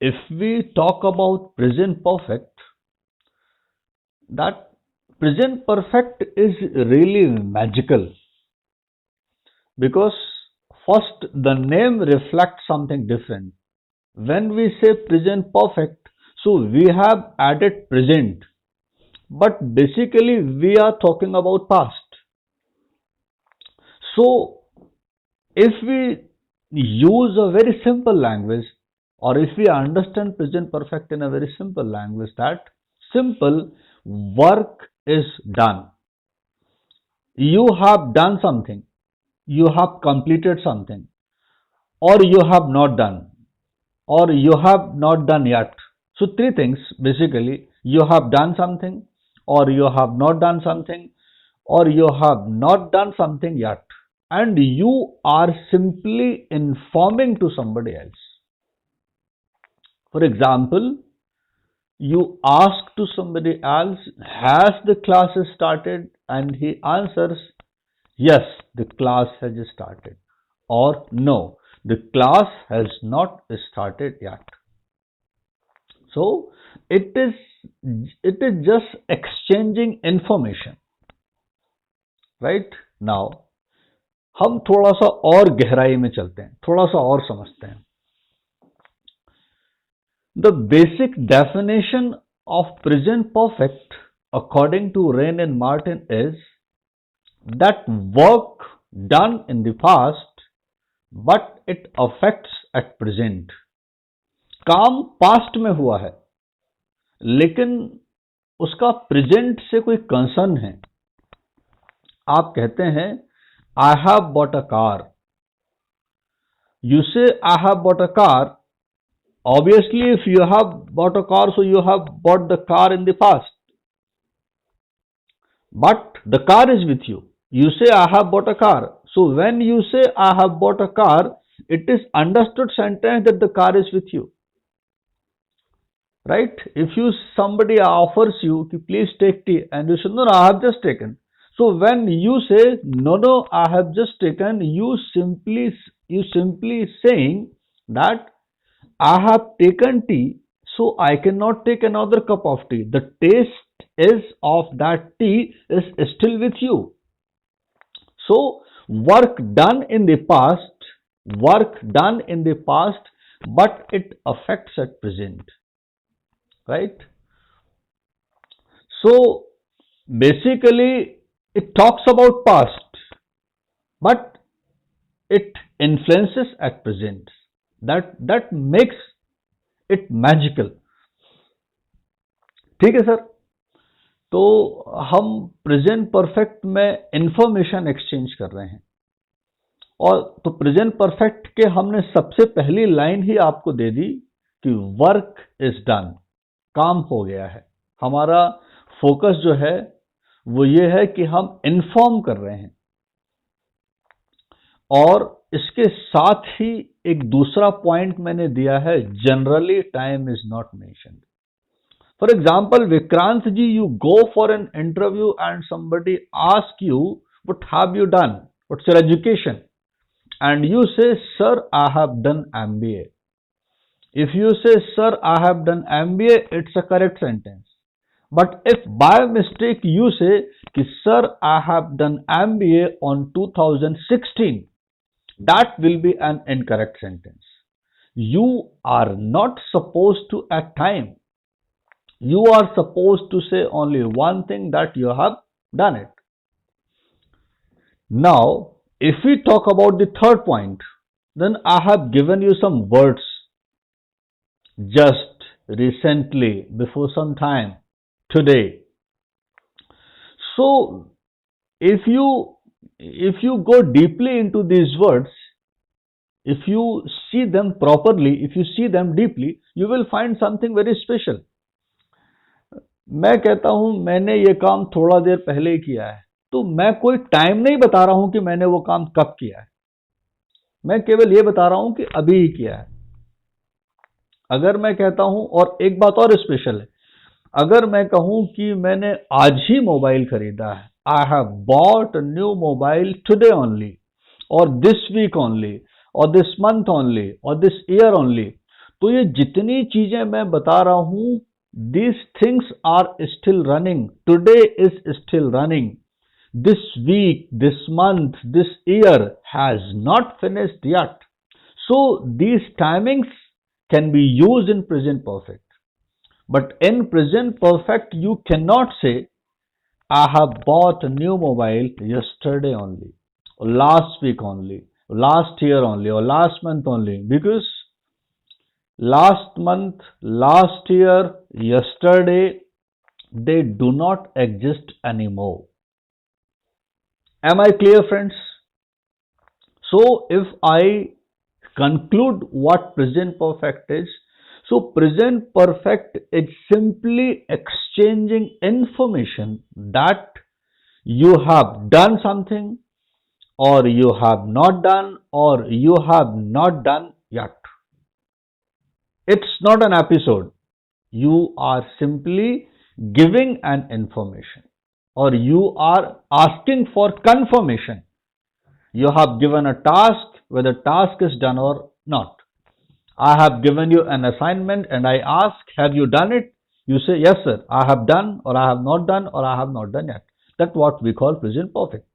if we talk about present perfect, that present perfect is really magical, because first the name reflects something different. When we say present perfect, so we have added present, but basically we are talking about past. So if we use a very simple language, or if we understand present perfect in a very simple language, that simple work is done. You have done something, you have completed something, or you have not done, or you have not done yet. So three things basically: you have done something, or you have not done something, or you have not done something yet, and you are simply informing to somebody else. For example, you ask to somebody else, has the class started? And he answers, yes, the class has started, or no, the class has not started yet. So it is just exchanging information, right? Now हम थोड़ा सा और गहराई में चलते हैं, थोड़ा सा और समझते हैं. The basic definition of present perfect according to Rain and Martin is that work done in the past but it affects at present. काम पास्ट में हुआ है, लेकिन उसका प्रेजेंट से कोई कंसर्न है. आप कहते हैं I have bought a car. You say I have bought a car. Obviously, if you have bought a car, so you have bought the car in the past. But the car is with you. You say, I have bought a car. So when you say, I have bought a car, it is understood sentence that the car is with you. Right? If somebody offers you, please take tea, and you say, no, I have just taken. So when you say, no, I have just taken, you simply saying that I have taken tea, so I cannot take another cup of tea. The taste is of that tea is still with you. So work done in the past, but it affects at present, right? So basically it talks about past, but it influences at present. That makes it magical. ठीक है sir. तो हम present perfect में information exchange कर रहे हैं, और तो प्रेजेंट परफेक्ट के हमने सबसे पहली लाइन ही आपको दे दी कि वर्क इज डन, काम हो गया है. हमारा फोकस जो है वो ये है कि हम इन्फॉर्म कर रहे हैं. और इसके साथ ही एक दूसरा पॉइंट मैंने दिया है, generally time is not mentioned. For example, Vikrant ji, you go for an interview and somebody ask you, what have you done, what's your education, and you say, sir, I have done MBA. If you say, sir, I have done MBA, it's a correct sentence. But if by mistake you say, sir, I have done MBA on 2016, that will be an incorrect sentence. You are not supposed to add time. You are supposed to say only one thing, that you have done it. Now, if we talk about the third point, then I have given you some words just recently, before some time, today. So if you go deeply into these words, if you see them properly, if you see them deeply, you will find something very special. मैं कहता हूं मैंने ये काम थोड़ा देर पहले किया है, तो मैं कोई टाइम नहीं बता रहा हूं कि मैंने वो काम कब किया है. मैं केवल ये बता रहा हूं कि अभी ही किया है. अगर मैं कहता हूं, और एक बात और स्पेशल है, अगर मैं कहूं कि मैंने आज ही मोबाइल खरीदा है, आई have bought a new mobile today only, और दिस वीक ओनली, और दिस मंथ ओनली, और दिस ईयर ओनली, तो ये जितनी चीजें मैं बता रहा हूं, these things are still running. Today is still running. This week, this month, this year has not finished yet. So these timings can be used in present perfect. But in present perfect, you cannot say, I have bought a new mobile yesterday only, or last week only, last year only, or last month only, because last month, last year, yesterday, they do not exist anymore. Am I clear, friends? So, if I conclude what present perfect is, so present perfect is simply exchanging information that you have done something, or you have not done, or you have not done yet. It's not an episode. You are simply giving an information, or you are asking for confirmation. You have given a task, whether task is done or not. I have given you an assignment and I ask, have you done it? You say, yes, sir, I have done, or I have not done, or I have not done yet. That's what we call present perfect.